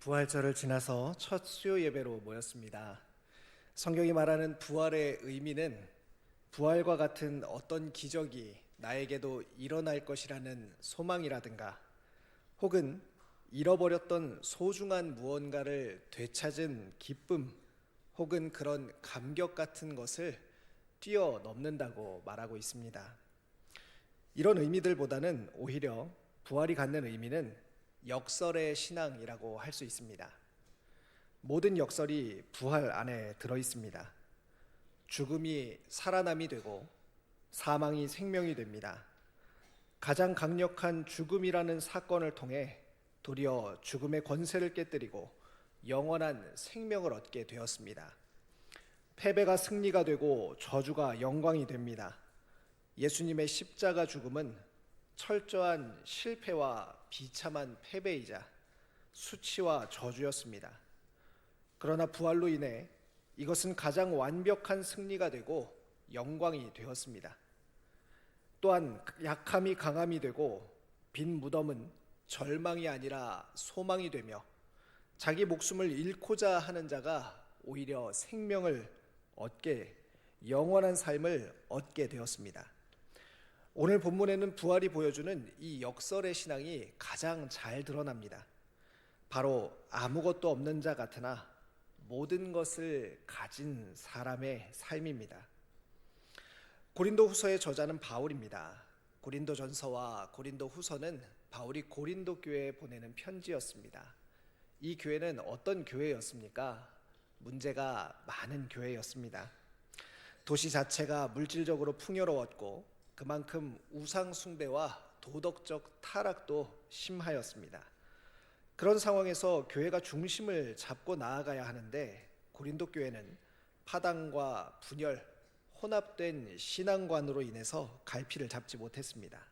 부활절을 지나서 첫 수요 예배로 모였습니다. 성경이 말하는 부활의 의미는 부활과 같은 어떤 기적이 나에게도 일어날 것이라는 소망이라든가, 혹은 잃어버렸던 소중한 무언가를 되찾은 기쁨, 혹은 그런 감격 같은 것을 뛰어넘는다고 말하고 있습니다. 이런 의미들보다는 오히려 부활이 갖는 의미는 역설의 신앙이라고 할 수 있습니다. 모든 역설이 부활 안에 들어 있습니다. 죽음이 살아남이 되고 사망이 생명이 됩니다. 가장 강력한 죽음이라는 사건을 통해 도리어 죽음의 권세를 깨뜨리고 영원한 생명을 얻게 되었습니다. 패배가 승리가 되고 저주가 영광이 됩니다. 예수님의 십자가 죽음은 철저한 실패와 비참한 패배이자 수치와 저주였습니다. 그러나 부활로 인해 이것은 가장 완벽한 승리가 되고 영광이 되었습니다. 또한 약함이 강함이 되고 빈 무덤은 절망이 아니라 소망이 되며 자기 목숨을 잃고자 하는 자가 오히려 생명을 얻게, 영원한 삶을 얻게 되었습니다. 오늘 본문에는 부활이 보여주는 이 역설의 신앙이 가장 잘 드러납니다. 바로 아무것도 없는 자 같으나 모든 것을 가진 사람의 삶입니다. 고린도 후서의 저자는 바울입니다. 고린도 전서와 고린도 후서는 바울이 고린도 교회에 보내는 편지였습니다. 이 교회는 어떤 교회였습니까? 문제가 많은 교회였습니다. 도시 자체가 물질적으로 풍요로웠고 그만큼 우상 숭배와 도덕적 타락도 심하였습니다. 그런 상황에서 교회가 중심을 잡고 나아가야 하는데 고린도 교회는 파당과 분열, 혼합된 신앙관으로 인해서 갈피를 잡지 못했습니다.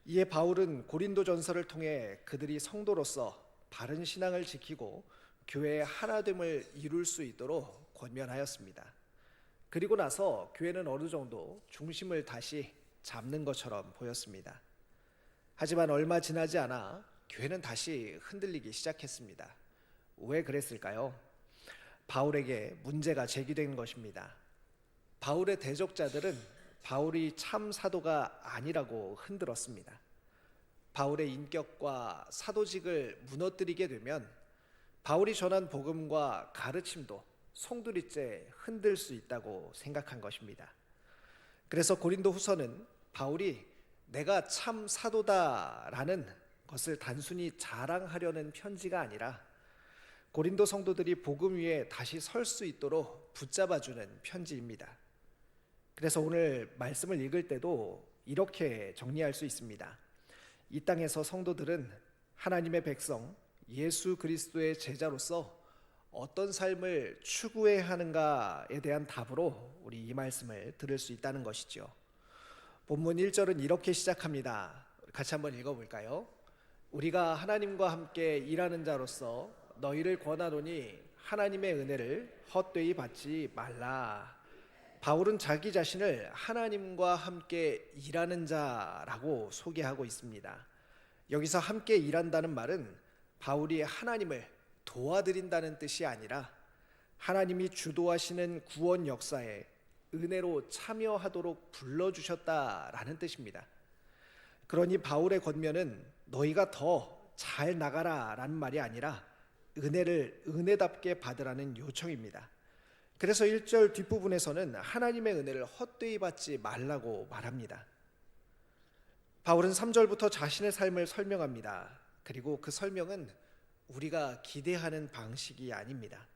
이에 바울은 고린도전서를 통해 그들이 성도로서 바른 신앙을 지키고 교회의 하나됨을 이룰 수 있도록 권면하였습니다. 그리고 나서 교회는 어느 정도 중심을 다시 잡는 것처럼 보였습니다. 하지만 얼마 지나지 않아 교회는 다시 흔들리기 시작했습니다. 왜 그랬을까요? 바울에게 문제가 제기된 것입니다. 바울의 대적자들은 바울이 참 사도가 아니라고 흔들었습니다. 바울의 인격과 사도직을 무너뜨리게 되면 바울이 전한 복음과 가르침도 송두리째 흔들 수 있다고 생각한 것입니다. 그래서 고린도 후서는 바울이 내가 참 사도다라는 것을 단순히 자랑하려는 편지가 아니라 고린도 성도들이 복음 위에 다시 설 수 있도록 붙잡아주는 편지입니다. 그래서 오늘 말씀을 읽을 때도 이렇게 정리할 수 있습니다. 이 땅에서 성도들은 하나님의 백성, 예수 그리스도의 제자로서 어떤 삶을 추구해야 하는가에 대한 답으로 우리 이 말씀을 들을 수 있다는 것이죠. 본문 1절은 이렇게 시작합니다. 같이 한번 읽어볼까요? 우리가 하나님과 함께 일하는 자로서 너희를 권하노니 하나님의 은혜를 헛되이 받지 말라. 바울은 자기 자신을 하나님과 함께 일하는 자라고 소개하고 있습니다. 여기서 함께 일한다는 말은 바울이 하나님을 도와드린다는 뜻이 아니라 하나님이 주도하시는 구원 역사에 은혜로 참여하도록 불러주셨다라는 뜻입니다. 그러니 바울의 권면은 너희가 더 잘 나가라 라는 말이 아니라 은혜를 은혜답게 받으라는 요청입니다. 그래서 1절 뒷부분에서는 하나님의 은혜를 헛되이 받지 말라고 말합니다. 바울은 3절부터 자신의 삶을 설명합니다. 그리고 그 설명은 우리가 기대하는 방식이 아닙니다.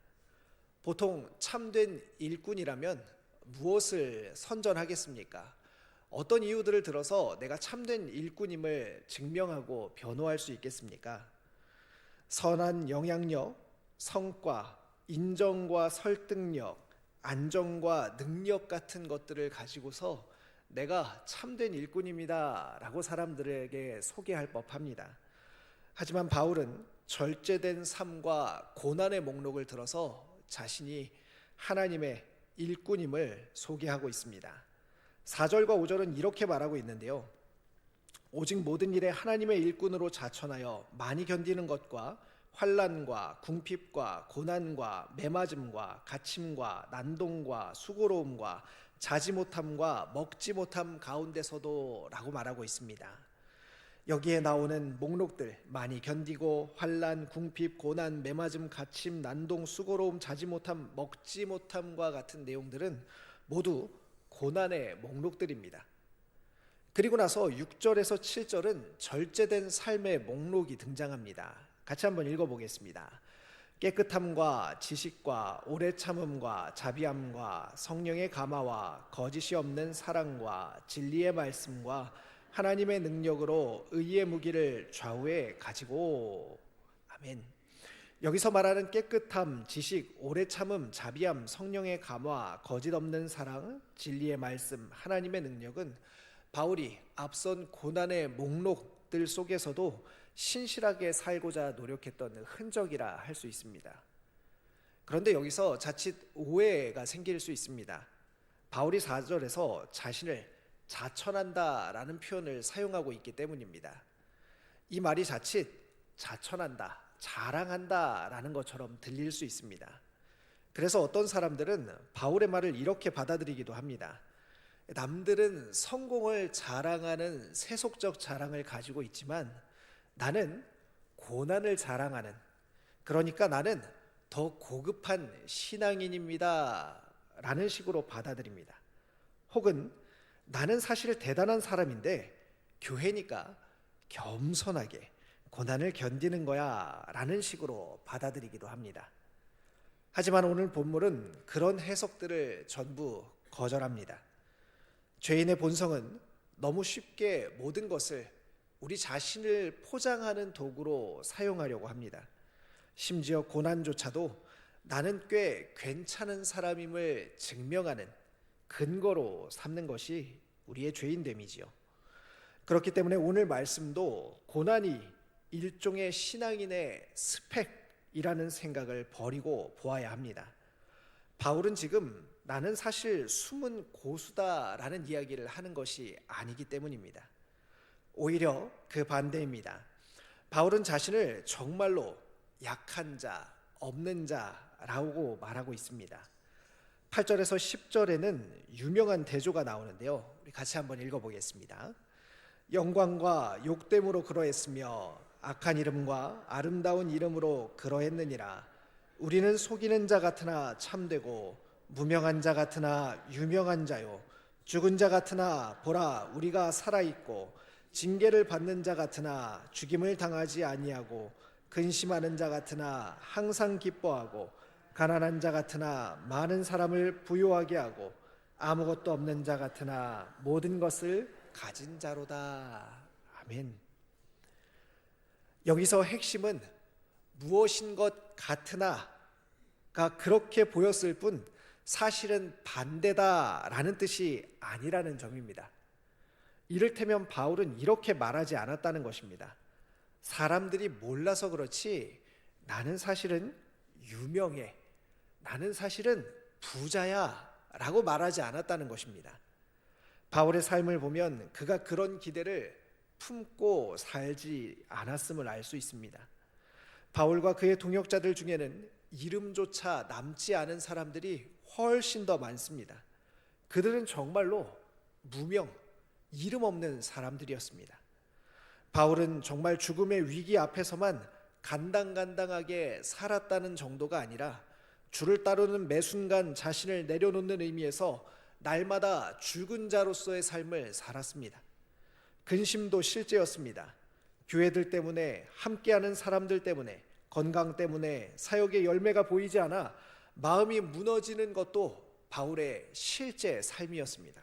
보통 참된 일꾼이라면 무엇을 선전하겠습니까? 어떤 이유들을 들어서 내가 참된 일꾼임을 증명하고 변호할 수 있겠습니까? 선한 영향력, 성과, 인정과 설득력, 안정과 능력 같은 것들을 가지고서 내가 참된 일꾼입니다 라고 사람들에게 소개할 법합니다. 하지만 바울은 절제된 삶과 고난의 목록을 들어서 자신이 하나님의 일꾼임을 소개하고 있습니다. 4절과 5절은 이렇게 말하고 있는데요. 오직 모든 일에 하나님의 일꾼으로 자천하여 많이 견디는 것과 환난과 궁핍과 고난과 매맞음과 갇힘과 난동과 수고로움과 자지 못함과 먹지 못함 가운데서도 라고 말하고 있습니다. 여기에 나오는 목록들, 많이 견디고 환난, 궁핍, 고난, 매맞음, 갇힘, 난동, 수고로움, 자지 못함, 먹지 못함과 같은 내용들은 모두 고난의 목록들입니다. 그리고 나서 6절에서 7절은 절제된 삶의 목록이 등장합니다. 같이 한번 읽어보겠습니다. 깨끗함과 지식과 오래 참음과 자비함과 성령의 감화와 거짓이 없는 사랑과 진리의 말씀과 하나님의 능력으로 의의 무기를 좌우에 가지고. 아멘. 여기서 말하는 깨끗함, 지식, 오래 참음, 자비함, 성령의 감화, 거짓 없는 사랑, 진리의 말씀, 하나님의 능력은 바울이 앞선 고난의 목록들 속에서도 신실하게 살고자 노력했던 흔적이라 할 수 있습니다. 그런데 여기서 자칫 오해가 생길 수 있습니다. 바울이 4절에서 자신을 자천한다라는 표현을 사용하고 있기 때문입니다. 이 말이 자칫 자천한다, 자랑한다라는 것처럼 들릴 수 있습니다. 그래서 어떤 사람들은 바울의 말을 이렇게 받아들이기도 합니다. 남들은 성공을 자랑하는 세속적 자랑을 가지고 있지만 나는 고난을 자랑하는, 그러니까 나는 더 고급한 신앙인입니다 라는 식으로 받아들입니다. 혹은 나는 사실 대단한 사람인데 교회니까 겸손하게 고난을 견디는 거야 라는 식으로 받아들이기도 합니다. 하지만 오늘 본문은 그런 해석들을 전부 거절합니다. 죄인의 본성은 너무 쉽게 모든 것을 우리 자신을 포장하는 도구로 사용하려고 합니다. 심지어 고난조차도 나는 꽤 괜찮은 사람임을 증명하는 근거로 삼는 것이 우리의 죄인됨이지요. 그렇기 때문에 오늘 말씀도 고난이 일종의 신앙인의 스펙이라는 생각을 버리고 보아야 합니다. 바울은 지금 나는 사실 숨은 고수다라는 이야기를 하는 것이 아니기 때문입니다. 오히려 그 반대입니다. 바울은 자신을 정말로 약한 자, 없는 자라고 말하고 있습니다. 8절에서 10절에는 유명한 대조가 나오는데요. 우리 같이 한번 읽어보겠습니다. 영광과 욕됨으로 그러했으며 악한 이름과 아름다운 이름으로 그러했느니라. 우리는 속이는 자 같으나 참되고 무명한 자 같으나 유명한 자요, 죽은 자 같으나 보라 우리가 살아있고 징계를 받는 자 같으나 죽임을 당하지 아니하고 근심하는 자 같으나 항상 기뻐하고 가난한 자 같으나 많은 사람을 부유하게 하고 아무것도 없는 자 같으나 모든 것을 가진 자로다. 아멘. 여기서 핵심은 무엇인 것 같으나가 그렇게 보였을 뿐 사실은 반대다라는 뜻이 아니라는 점입니다. 이를테면 바울은 이렇게 말하지 않았다는 것입니다. 사람들이 몰라서 그렇지 나는 사실은 유명해, 나는 사실은 부자야 라고 말하지 않았다는 것입니다. 바울의 삶을 보면 그가 그런 기대를 품고 살지 않았음을 알 수 있습니다. 바울과 그의 동역자들 중에는 이름조차 남지 않은 사람들이 훨씬 더 많습니다. 그들은 정말로 무명, 이름 없는 사람들이었습니다. 바울은 정말 죽음의 위기 앞에서만 간당간당하게 살았다는 정도가 아니라 주를 따르는 매 순간 자신을 내려놓는 의미에서 날마다 죽은 자로서의 삶을 살았습니다. 근심도 실제였습니다. 교회들 때문에, 함께하는 사람들 때문에, 건강 때문에 사역의 열매가 보이지 않아 마음이 무너지는 것도 바울의 실제 삶이었습니다.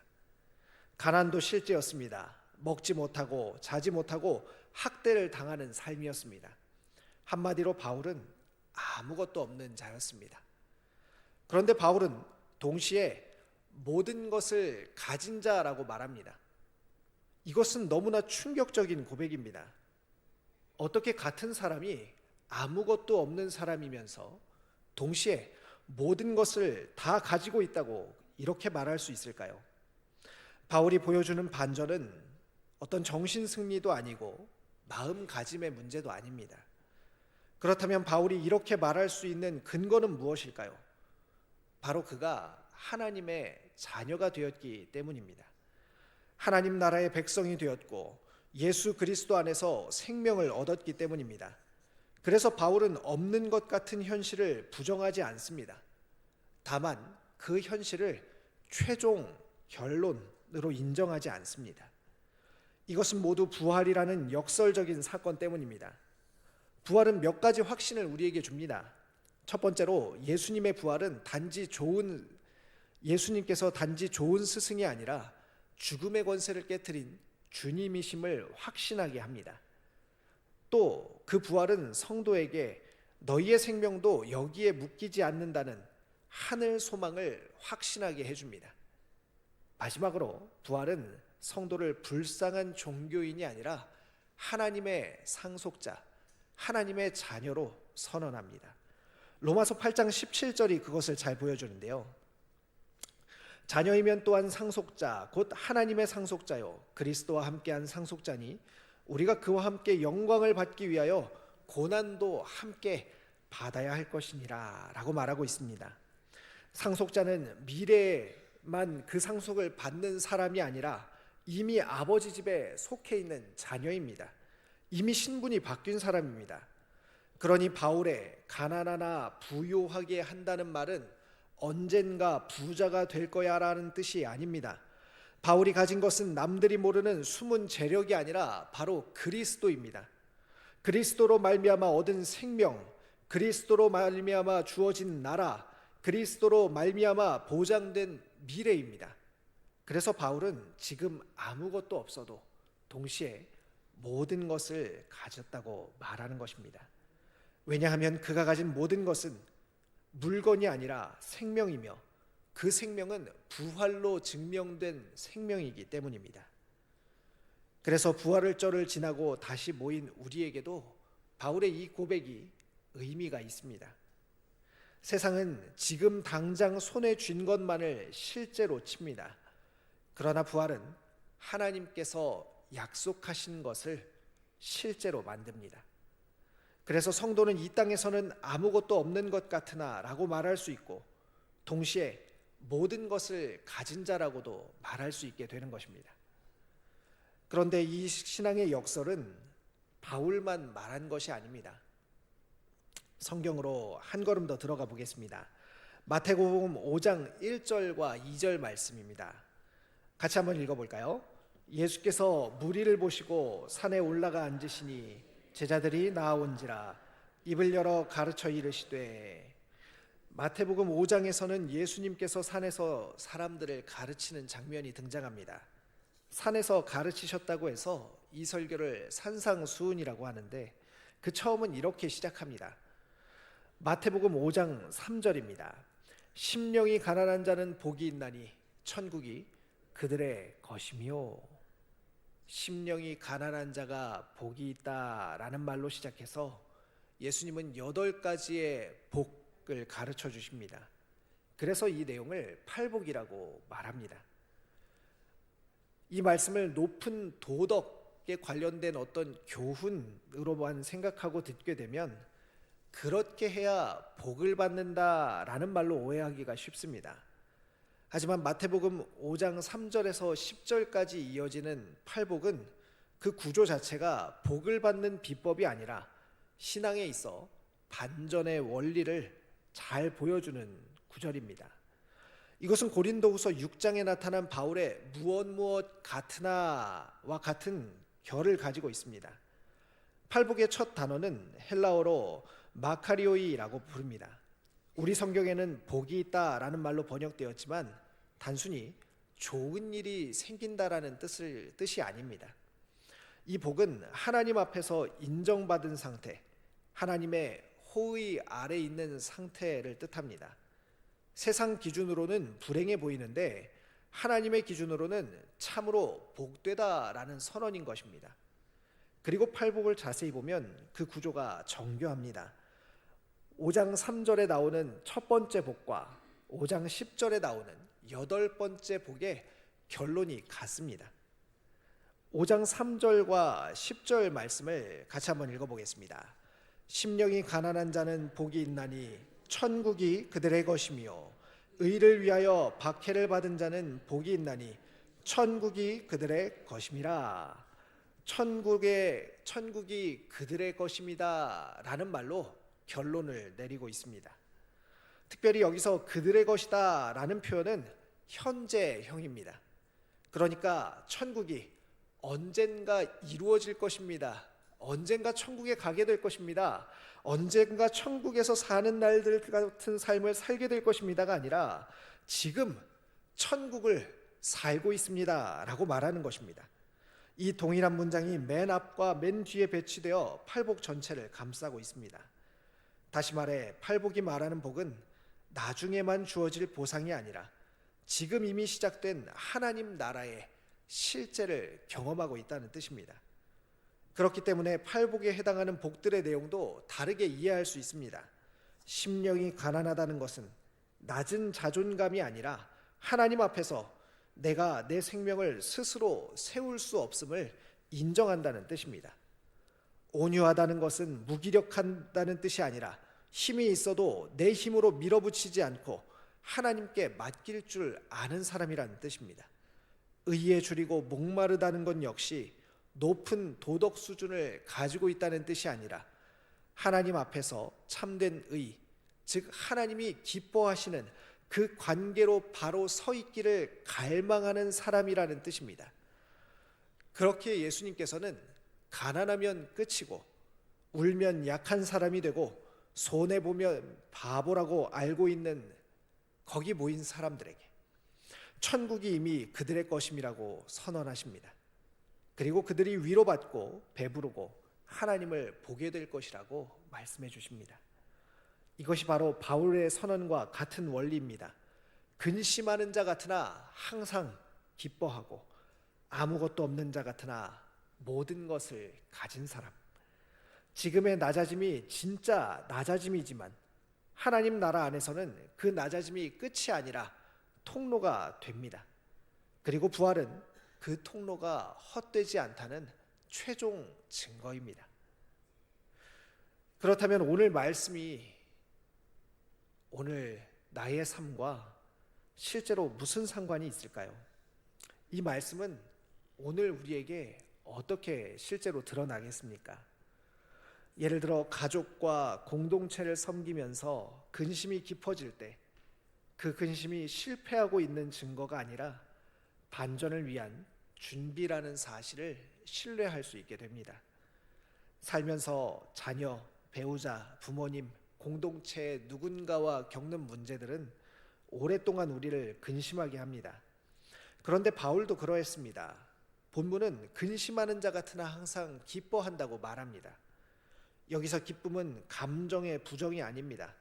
가난도 실제였습니다. 먹지 못하고 자지 못하고 학대를 당하는 삶이었습니다. 한마디로 바울은 아무것도 없는 자였습니다. 그런데 바울은 동시에 모든 것을 가진 자라고 말합니다. 이것은 너무나 충격적인 고백입니다. 어떻게 같은 사람이 아무것도 없는 사람이면서 동시에 모든 것을 다 가지고 있다고 이렇게 말할 수 있을까요? 바울이 보여주는 반전은 어떤 정신 승리도 아니고 마음가짐의 문제도 아닙니다. 그렇다면 바울이 이렇게 말할 수 있는 근거는 무엇일까요? 바로 그가 하나님의 자녀가 되었기 때문입니다. 하나님 나라의 백성이 되었고 예수 그리스도 안에서 생명을 얻었기 때문입니다. 그래서 바울은 없는 것 같은 현실을 부정하지 않습니다. 다만 그 현실을 최종 결론으로 인정하지 않습니다. 이것은 모두 부활이라는 역설적인 사건 때문입니다. 부활은 몇 가지 확신을 우리에게 줍니다. 첫 번째로 예수님께서 단지 좋은 스승이 아니라 죽음의 권세를 깨트린 주님이심을 확신하게 합니다. 또 그 부활은 성도에게 너희의 생명도 여기에 묶이지 않는다는 하늘 소망을 확신하게 해줍니다. 마지막으로 부활은 성도를 불쌍한 종교인이 아니라 하나님의 상속자, 하나님의 자녀로 선언합니다. 로마서 8장 17절이 그것을 잘 보여주는데요. 자녀이면 또한 상속자 곧 하나님의 상속자요 그리스도와 함께한 상속자니 우리가 그와 함께 영광을 받기 위하여 고난도 함께 받아야 할 것이니라 라고 말하고 있습니다. 상속자는 미래에만 그 상속을 받는 사람이 아니라 이미 아버지 집에 속해 있는 자녀입니다. 이미 신분이 바뀐 사람입니다. 그러니 바울의 가난하나 부유하게 한다는 말은 언젠가 부자가 될 거야 라는 뜻이 아닙니다. 바울이 가진 것은 남들이 모르는 숨은 재력이 아니라 바로 그리스도입니다. 그리스도로 말미암아 얻은 생명, 그리스도로 말미암아 주어진 나라, 그리스도로 말미암아 보장된 미래입니다. 그래서 바울은 지금 아무것도 없어도 동시에 모든 것을 가졌다고 말하는 것입니다. 왜냐하면 그가 가진 모든 것은 물건이 아니라 생명이며 그 생명은 부활로 증명된 생명이기 때문입니다. 그래서 부활절을 지나고 다시 모인 우리에게도 바울의 이 고백이 의미가 있습니다. 세상은 지금 당장 손에 쥔 것만을 실제로 칩니다. 그러나 부활은 하나님께서 약속하신 것을 실제로 만듭니다. 그래서 성도는 이 땅에서는 아무것도 없는 것 같으나 라고 말할 수 있고 동시에 모든 것을 가진 자라고도 말할 수 있게 되는 것입니다. 그런데 이 신앙의 역설은 바울만 말한 것이 아닙니다. 성경으로 한 걸음 더 들어가 보겠습니다. 마태복음 5장 1절과 2절 말씀입니다. 같이 한번 읽어볼까요? 예수께서 무리를 보시고 산에 올라가 앉으시니 제자들이 나아온지라 입을 열어 가르쳐 이르시되. 마태복음 5장에서는 예수님께서 산에서 사람들을 가르치는 장면이 등장합니다. 산에서 가르치셨다고 해서 이 설교를 산상수훈이라고 하는데 그 처음은 이렇게 시작합니다. 마태복음 5장 3절입니다. 심령이 가난한 자는 복이 있나니 천국이 그들의 것이며. 심령이 가난한 자가 복이 있다라는 말로 시작해서 예수님은 8가지의 복을 가르쳐 주십니다. 그래서 이 내용을 팔복이라고 말합니다. 이 말씀을 높은 도덕에 관련된 어떤 교훈으로만 생각하고 듣게 되면 그렇게 해야 복을 받는다라는 말로 오해하기가 쉽습니다. 하지만 마태복음 5장 3절에서 10절까지 이어지는 팔복은 그 구조 자체가 복을 받는 비법이 아니라 신앙에 있어 반전의 원리를 잘 보여주는 구절입니다. 이것은 고린도후서 6장에 나타난 바울의 무엇 같으나와 같은 결을 가지고 있습니다. 팔복의 첫 단어는 헬라어로 마카리오이라고 부릅니다. 우리 성경에는 복이 있다라는 말로 번역되었지만 단순히 좋은 일이 생긴다라는 뜻이 아닙니다. 이 복은 하나님 앞에서 인정받은 상태, 하나님의 호의 아래 있는 상태를 뜻합니다. 세상 기준으로는 불행해 보이는데 하나님의 기준으로는 참으로 복되다라는 선언인 것입니다. 그리고 팔복을 자세히 보면 그 구조가 정교합니다. 5장 3절에 나오는 첫 번째 복과 5장 10절에 나오는 8번째 복의 결론이 같습니다. 5장 3절과 10절 말씀을 같이 한번 읽어보겠습니다. 심령이 가난한 자는 복이 있나니 천국이 그들의 것이며 의를 위하여 박해를 받은 자는 복이 있나니 천국이 그들의 것임이라. 천국이 그들의 것입니다라는 말로 결론을 내리고 있습니다. 특별히 여기서 그들의 것이다라는 표현은 현재형입니다. 그러니까 천국이 언젠가 이루어질 것입니다. 언젠가 천국에 가게 될 것입니다. 언젠가 천국에서 사는 날들 같은 삶을 살게 될 것입니다가 아니라 지금 천국을 살고 있습니다 라고 말하는 것입니다. 이 동일한 문장이 맨 앞과 맨 뒤에 배치되어 팔복 전체를 감싸고 있습니다. 다시 말해 팔복이 말하는 복은 나중에만 주어질 보상이 아니라 지금 이미 시작된 하나님 나라의 실제를 경험하고 있다는 뜻입니다. 그렇기 때문에 팔복에 해당하는 복들의 내용도 다르게 이해할 수 있습니다. 심령이 가난하다는 것은 낮은 자존감이 아니라 하나님 앞에서 내가 내 생명을 스스로 세울 수 없음을 인정한다는 뜻입니다. 온유하다는 것은 무기력하다는 뜻이 아니라 힘이 있어도 내 힘으로 밀어붙이지 않고 하나님께 맡길 줄 아는 사람이라는 뜻입니다. 의에 줄이고 목마르다는 것 역시 높은 도덕 수준을 가지고 있다는 뜻이 아니라 하나님 앞에서 참된 의, 즉 하나님이 기뻐하시는 그 관계로 바로 서 있기를 갈망하는 사람이라는 뜻입니다. 그렇게 예수님께서는 가난하면 끝이고 울면 약한 사람이 되고 손해보면 바보라고 알고 있는 거기 모인 사람들에게 천국이 이미 그들의 것임이라고 선언하십니다. 그리고 그들이 위로받고 배부르고 하나님을 보게 될 것이라고 말씀해 주십니다. 이것이 바로 바울의 선언과 같은 원리입니다. 근심하는 자 같으나 항상 기뻐하고 아무것도 없는 자 같으나 모든 것을 가진 사람. 지금의 낮아짐이 진짜 낮아짐이지만 하나님 나라 안에서는 그 낮아짐이 끝이 아니라 통로가 됩니다. 그리고 부활은 그 통로가 헛되지 않다는 최종 증거입니다. 그렇다면 오늘 말씀이 오늘 나의 삶과 실제로 무슨 상관이 있을까요? 이 말씀은 오늘 우리에게 어떻게 실제로 드러나겠습니까? 예를 들어 가족과 공동체를 섬기면서 근심이 깊어질 때 그 근심이 실패하고 있는 증거가 아니라 반전을 위한 준비라는 사실을 신뢰할 수 있게 됩니다. 살면서 자녀, 배우자, 부모님, 공동체 누군가와 겪는 문제들은 오랫동안 우리를 근심하게 합니다. 그런데 바울도 그러했습니다. 본문은 근심하는 자 같으나 항상 기뻐한다고 말합니다. 여기서 기쁨은 감정의 부정이 아닙니다.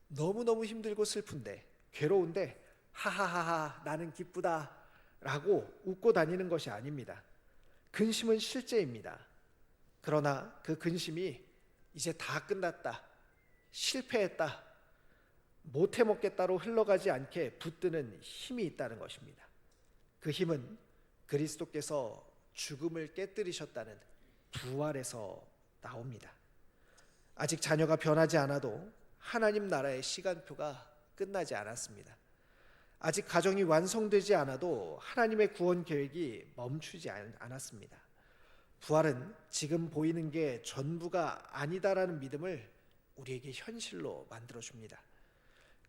너무너무 힘들고 슬픈데, 괴로운데 하하하하 나는 기쁘다 라고 웃고 다니는 것이 아닙니다. 근심은 실제입니다. 그러나 그 근심이 이제 다 끝났다, 실패했다, 못해 먹겠다로 흘러가지 않게 붙드는 힘이 있다는 것입니다. 그 힘은 그리스도께서 죽음을 깨뜨리셨다는 부활에서 나옵니다. 아직 자녀가 변하지 않아도 하나님 나라의 시간표가 끝나지 않았습니다. 아직 가정이 완성되지 않아도 하나님의 구원 계획이 멈추지 않았습니다. 부활은 지금 보이는 게 전부가 아니다라는 믿음을 우리에게 현실로 만들어줍니다.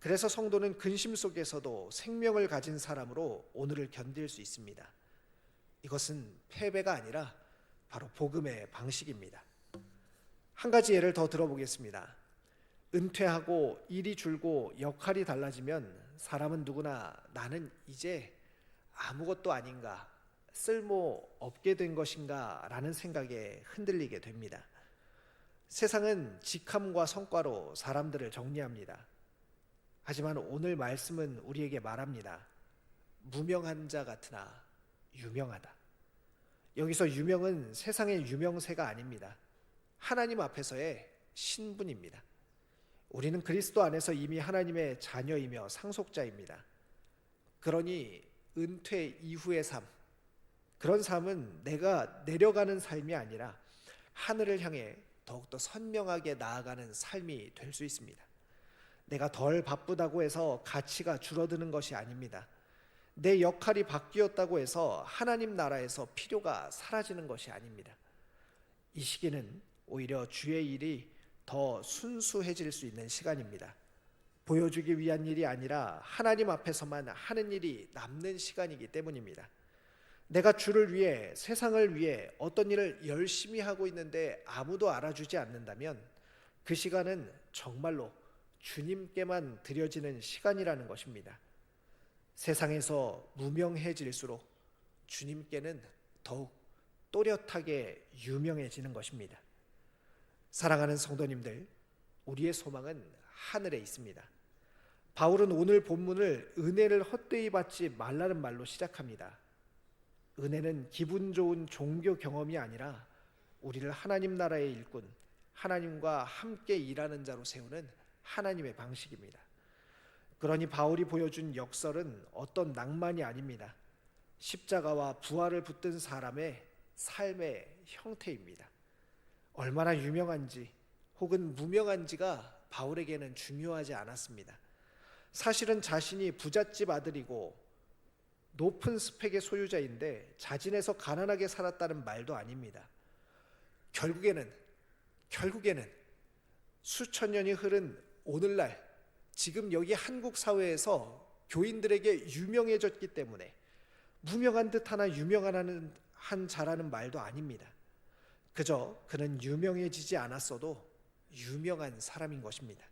그래서 성도는 근심 속에서도 생명을 가진 사람으로 오늘을 견딜 수 있습니다. 이것은 패배가 아니라 바로 복음의 방식입니다. 한 가지 예를 더 들어보겠습니다. 은퇴하고 일이 줄고 역할이 달라지면 사람은 누구나 나는 이제 아무것도 아닌가, 쓸모 없게 된 것인가 라는 생각에 흔들리게 됩니다. 세상은 직함과 성과로 사람들을 정리합니다. 하지만 오늘 말씀은 우리에게 말합니다. 무명한 자 같으나 유명하다. 여기서 유명은 세상의 유명세가 아닙니다. 하나님 앞에서의 신분입니다. 우리는 그리스도 안에서 이미 하나님의 자녀이며 상속자입니다. 그러니 은퇴 이후의 삶, 그런 삶은 내가 내려가는 삶이 아니라 하늘을 향해 더욱더 선명하게 나아가는 삶이 될 수 있습니다. 내가 덜 바쁘다고 해서 가치가 줄어드는 것이 아닙니다. 내 역할이 바뀌었다고 해서 하나님 나라에서 필요가 사라지는 것이 아닙니다. 이 시기는 오히려 주의 일이 더 순수해질 수 있는 시간입니다. 보여주기 위한 일이 아니라 하나님 앞에서만 하는 일이 남는 시간이기 때문입니다. 내가 주를 위해, 세상을 위해 어떤 일을 열심히 하고 있는데 아무도 알아주지 않는다면 그 시간은 정말로 주님께만 드려지는 시간이라는 것입니다. 세상에서 무명해질수록 주님께는 더욱 또렷하게 유명해지는 것입니다. 사랑하는 성도님들, 우리의 소망은 하늘에 있습니다. 바울은 오늘 본문을 은혜를 헛되이 받지 말라는 말로 시작합니다. 은혜는 기분 좋은 종교 경험이 아니라 우리를 하나님 나라의 일꾼, 하나님과 함께 일하는 자로 세우는 하나님의 방식입니다. 그러니 바울이 보여준 역설은 어떤 낭만이 아닙니다. 십자가와 부활을 붙든 사람의 삶의 형태입니다. 얼마나 유명한지 혹은 무명한지가 바울에게는 중요하지 않았습니다. 사실은 자신이 부잣집 아들이고 높은 스펙의 소유자인데 자진해서 가난하게 살았다는 말도 아닙니다. 결국에는 수천 년이 흐른 오늘날 지금 여기 한국 사회에서 교인들에게 유명해졌기 때문에 무명한 듯 하나 유명한 자라는 말도 아닙니다. 그저 그는 유명해지지 않았어도 유명한 사람인 것입니다.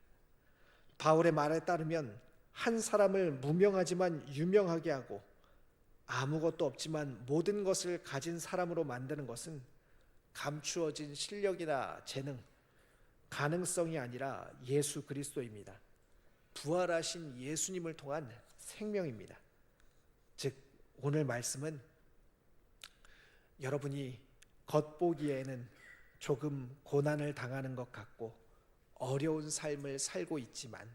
바울의 말에 따르면 한 사람을 무명하지만 유명하게 하고 아무것도 없지만 모든 것을 가진 사람으로 만드는 것은 감추어진 실력이나 재능, 가능성이 아니라 예수 그리스도입니다. 부활하신 예수님을 통한 생명입니다. 즉 오늘 말씀은 여러분이 겉보기에는 조금 고난을 당하는 것 같고 어려운 삶을 살고 있지만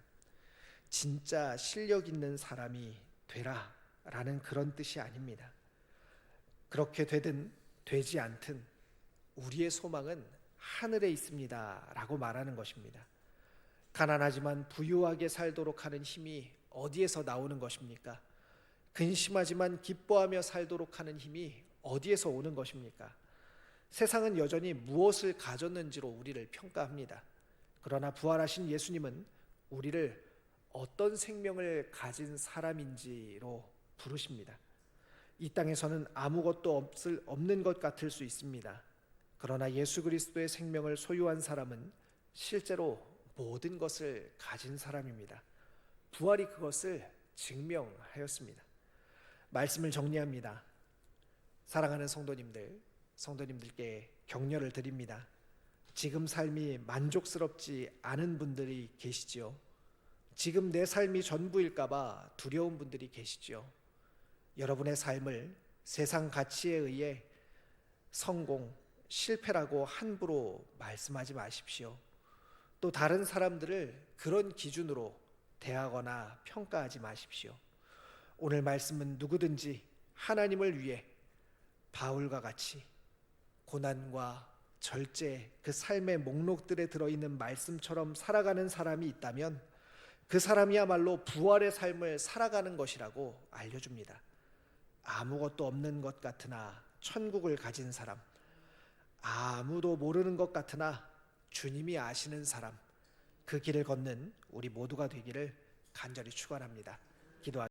진짜 실력 있는 사람이 되라 라는 그런 뜻이 아닙니다. 그렇게 되든 되지 않든 우리의 소망은 하늘에 있습니다 라고 말하는 것입니다. 가난하지만 부유하게 살도록 하는 힘이 어디에서 나오는 것입니까? 근심하지만 기뻐하며 살도록 하는 힘이 어디에서 오는 것입니까? 세상은 여전히 무엇을 가졌는지로 우리를 평가합니다. 그러나 부활하신 예수님은 우리를 어떤 생명을 가진 사람인지로 부르십니다. 이 땅에서는 아무것도 없는 것 같을 수 있습니다. 그러나 예수 그리스도의 생명을 소유한 사람은 실제로 모든 것을 가진 사람입니다. 부활이 그것을 증명하였습니다. 말씀을 정리합니다. 사랑하는 성도님들께 격려를 드립니다. 지금 삶이 만족스럽지 않은 분들이 계시지요. 지금 내 삶이 전부일까봐 두려운 분들이 계시지요. 여러분의 삶을 세상 가치에 의해 성공, 실패라고 함부로 말씀하지 마십시오. 또 다른 사람들을 그런 기준으로 대하거나 평가하지 마십시오. 오늘 말씀은 누구든지 하나님을 위해 바울과 같이 고난과 절제, 그 삶의 목록들에 들어있는 말씀처럼 살아가는 사람이 있다면 그 사람이야말로 부활의 삶을 살아가는 것이라고 알려줍니다. 아무것도 없는 것 같으나 천국을 가진 사람, 아무도 모르는 것 같으나 주님이 아시는 사람, 그 길을 걷는 우리 모두가 되기를 간절히 축원합니다. 기도하겠습니다.